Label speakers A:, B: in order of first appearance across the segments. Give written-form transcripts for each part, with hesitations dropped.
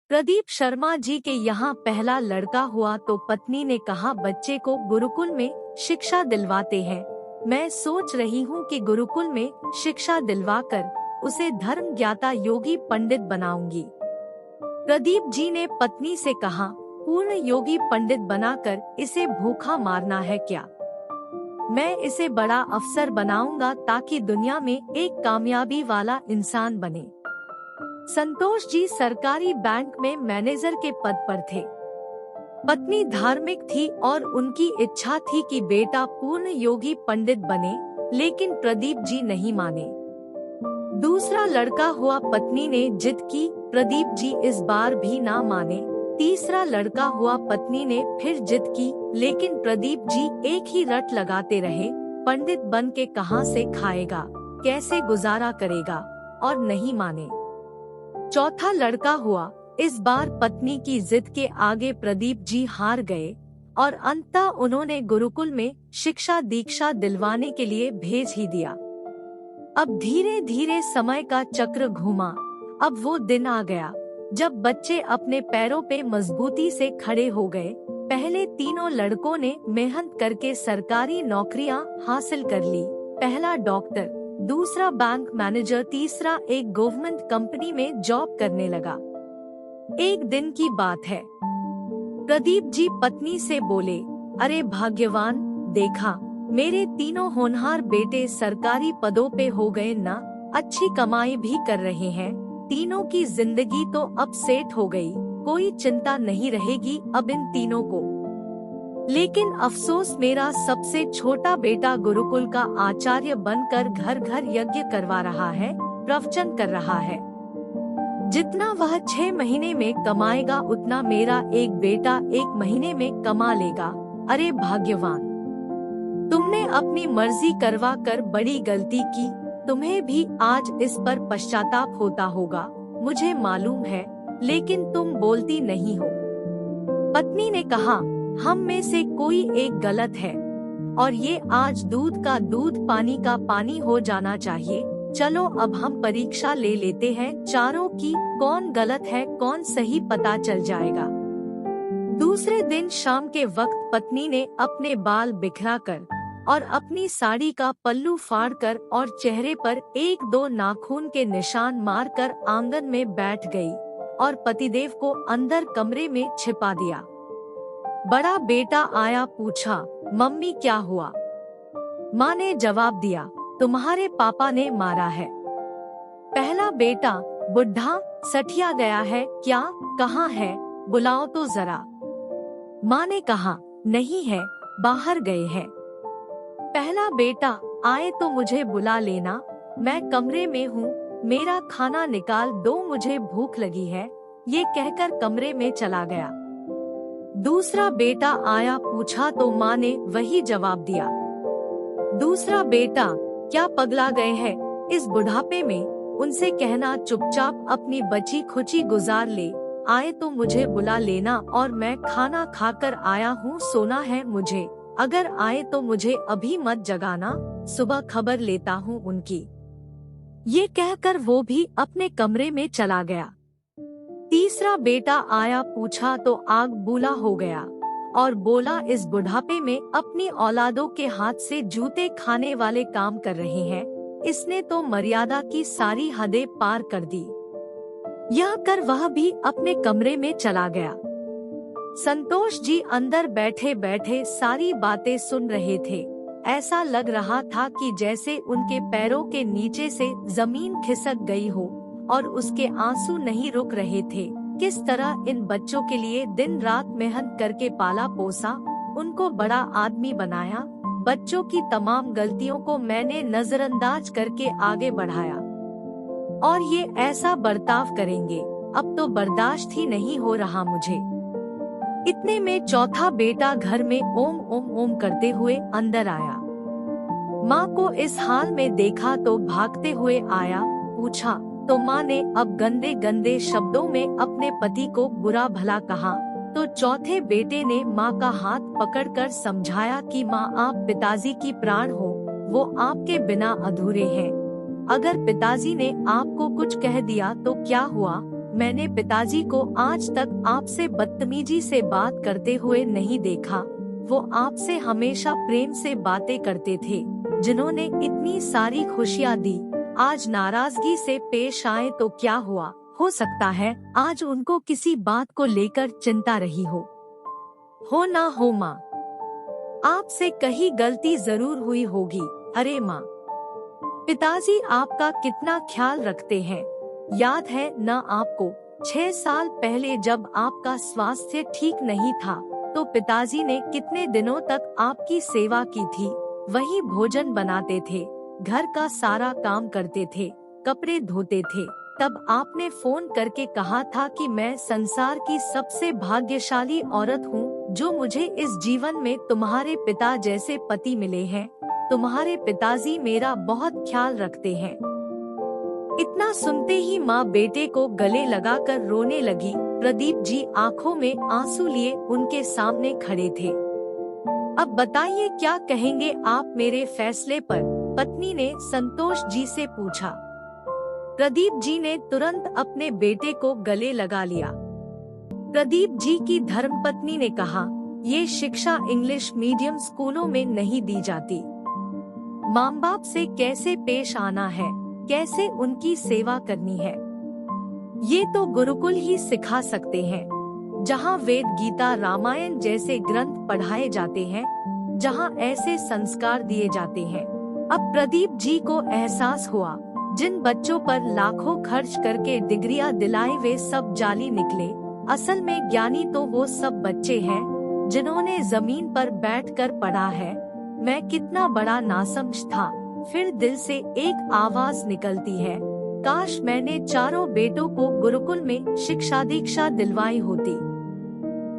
A: प्रदीप शर्मा जी के यहाँ पहला लड़का हुआ तो पत्नी ने कहा बच्चे को गुरुकुल में शिक्षा दिलवाते हैं। मैं सोच रही हूँ कि गुरुकुल में शिक्षा दिलवाकर उसे धर्म ज्ञाता योगी पंडित बनाऊंगी। प्रदीप जी ने पत्नी से कहा, पूर्ण योगी पंडित बनाकर इसे भूखा मारना है क्या? मैं इसे बड़ा अफसर बनाऊंगा ताकि दुनिया में एक कामयाबी वाला इंसान बने। संतोष जी सरकारी बैंक में मैनेजर के पद पर थे। पत्नी धार्मिक थी और उनकी इच्छा थी कि बेटा पूर्ण योगी पंडित बने, लेकिन प्रदीप जी नहीं माने। दूसरा लड़का हुआ, पत्नी ने जिद की, प्रदीप जी इस बार भी ना माने। तीसरा लड़का हुआ, पत्नी ने फिर जिद की, लेकिन प्रदीप जी एक ही रट लगाते रहे, पंडित बन के कहाँ से खाएगा, कैसे गुजारा करेगा, और नहीं माने। चौथा लड़का हुआ, इस बार पत्नी की जिद के आगे प्रदीप जी हार गए और अंततः उन्होंने गुरुकुल में शिक्षा दीक्षा दिलवाने के लिए भेज ही दिया। अब धीरे धीरे समय का चक्र घूमा। अब वो दिन आ गया जब बच्चे अपने पैरों पे मजबूती से खड़े हो गए। पहले तीनों लड़कों ने मेहनत करके सरकारी नौकरियां हासिल कर ली। पहला डॉक्टर, दूसरा बैंक मैनेजर, तीसरा एक गवर्नमेंट कंपनी में जॉब करने लगा। एक दिन की बात है, प्रदीप जी पत्नी से बोले, अरे भाग्यवान, देखा मेरे तीनों होनहार बेटे सरकारी पदों पे हो गए ना, अच्छी कमाई भी कर रहे हैं। तीनों की जिंदगी तो अब सेट हो गई, कोई चिंता नहीं रहेगी अब इन तीनों को। लेकिन अफसोस, मेरा सबसे छोटा बेटा गुरुकुल का आचार्य बनकर घर घर यज्ञ करवा रहा है, प्रवचन कर रहा है। जितना वह 6 महीने में कमाएगा उतना मेरा एक बेटा 1 महीने में कमा लेगा। अरे भाग्यवान, तुमने अपनी मर्जी करवा कर बड़ी गलती की। तुम्हें भी आज इस पर पश्चाताप होता होगा, मुझे मालूम है, लेकिन तुम बोलती नहीं हो। पत्नी ने कहा, हम में से कोई एक गलत है और ये आज दूध का दूध पानी का पानी हो जाना चाहिए। चलो अब हम परीक्षा ले लेते हैं चारों की, कौन गलत है कौन सही पता चल जाएगा। दूसरे दिन शाम के वक्त पत्नी ने अपने बाल बिखराकर और अपनी साड़ी का पल्लू फाड़कर और चेहरे पर 1-2 नाखून के निशान मारकर आंगन में बैठ गई और पतिदेव को अंदर कमरे में छिपा दिया। बड़ा बेटा आया, पूछा, मम्मी क्या हुआ? माँ ने जवाब दिया, तुम्हारे पापा ने मारा है। पहला बेटा, बुढ़ा सठिया गया है क्या, कहाँ है, बुलाओ तो जरा। माँ ने कहा, नहीं है, बाहर गए हैं। पहला बेटा, आए तो मुझे बुला लेना, मैं कमरे में हूँ, मेरा खाना निकाल दो, मुझे भूख लगी है, ये कहकर कमरे में चला गया। दूसरा बेटा आया, पूछा तो माँ ने वही जवाब दिया। दूसरा बेटा, क्या पगला गए हैं इस बुढ़ापे में, उनसे कहना चुपचाप अपनी बची खुची गुजार ले, आए तो मुझे बुला लेना और मैं खाना खाकर आया हूँ, सोना है मुझे, अगर आए तो मुझे अभी मत जगाना, सुबह खबर लेता हूँ उनकी। ये कहकर वो भी अपने कमरे में चला गया। तीसरा बेटा आया, पूछा तो आग बूला हो गया और बोला, इस बुढ़ापे में अपनी औलादों के हाथ से जूते खाने वाले काम कर रहे हैं, इसने तो मर्यादा की सारी हदें पार कर दी। यह कर वह भी अपने कमरे में चला गया। संतोष जी अंदर बैठे बैठे सारी बातें सुन रहे थे। ऐसा लग रहा था कि जैसे उनके पैरों के नीचे से जमीन खिसक गई हो और उसके आंसू नहीं रुक रहे थे। किस तरह इन बच्चों के लिए दिन रात मेहनत करके पाला पोसा, उनको बड़ा आदमी बनाया, बच्चों की तमाम गलतियों को मैंने नजरअंदाज करके आगे बढ़ाया और ये ऐसा बर्ताव करेंगे, अब तो बर्दाश्त ही नहीं हो रहा मुझे। इतने में चौथा बेटा घर में ओम ओम ओम करते हुए अंदर आया। माँ को इस हाल में देखा तो भागते हुए आया, पूछा तो माँ ने अब गंदे गंदे शब्दों में अपने पति को बुरा भला कहा। तो चौथे बेटे ने माँ का हाथ पकड़कर समझाया कि माँ, आप पिताजी की प्राण हो, वो आपके बिना अधूरे हैं। अगर पिताजी ने आपको कुछ कह दिया तो क्या हुआ, मैंने पिताजी को आज तक आपसे बदतमीजी से बात करते हुए नहीं देखा। वो आपसे हमेशा प्रेम से बातें करते थे। जिन्होंने इतनी सारी खुशियाँ दी, आज नाराजगी से पेश आए तो क्या हुआ? हो सकता है आज उनको किसी बात को लेकर चिंता रही हो ना हो माँ, आपसे कहीं गलती जरूर हुई होगी। अरे माँ, पिताजी आपका कितना ख्याल रखते हैं। याद है ना आपको, 6 साल पहले जब आपका स्वास्थ्य ठीक नहीं था तो पिताजी ने कितने दिनों तक आपकी सेवा की थी। वही भोजन बनाते थे, घर का सारा काम करते थे, कपड़े धोते थे। तब आपने फोन करके कहा था कि मैं संसार की सबसे भाग्यशाली औरत हूँ जो मुझे इस जीवन में तुम्हारे पिता जैसे पति मिले हैं। तुम्हारे पिताजी मेरा बहुत ख्याल रखते हैं। इतना सुनते ही माँ बेटे को गले लगाकर रोने लगी। प्रदीप जी आंखों में आंसू लिए उनके सामने खड़े थे। अब बताइए क्या कहेंगे आप मेरे फैसले पर? पत्नी ने संतोष जी से पूछा। प्रदीप जी ने तुरंत अपने बेटे को गले लगा लिया। प्रदीप जी की धर्मपत्नी ने कहा, ये शिक्षा इंग्लिश मीडियम स्कूलों में नहीं दी जाती। माँ बाप से कैसे पेश आना है, कैसे उनकी सेवा करनी है, ये तो गुरुकुल ही सिखा सकते हैं। जहाँ वेद, गीता, रामायण जैसे ग्रंथ पढ़ाए जाते हैं, जहाँ ऐसे संस्कार दिए जाते हैं। अब प्रदीप जी को एहसास हुआ, जिन बच्चों पर लाखों खर्च करके डिग्रियां दिलाए वे सब जाली निकले। असल में ज्ञानी तो वो सब बच्चे हैं जिन्होंने जमीन पर बैठकर पढ़ा है। मैं कितना बड़ा नासमझ था। फिर दिल से एक आवाज निकलती है, काश मैंने चारों बेटों को गुरुकुल में शिक्षा दीक्षा दिलवाई होती।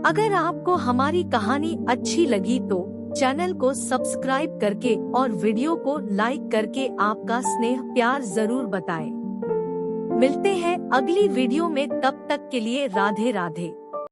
A: अगर आपको हमारी कहानी अच्छी लगी तो चैनल को सब्सक्राइब करके और वीडियो को लाइक करके आपका स्नेह प्यार जरूर बताएं। मिलते हैं अगली वीडियो में, तब तक के लिए राधे राधे।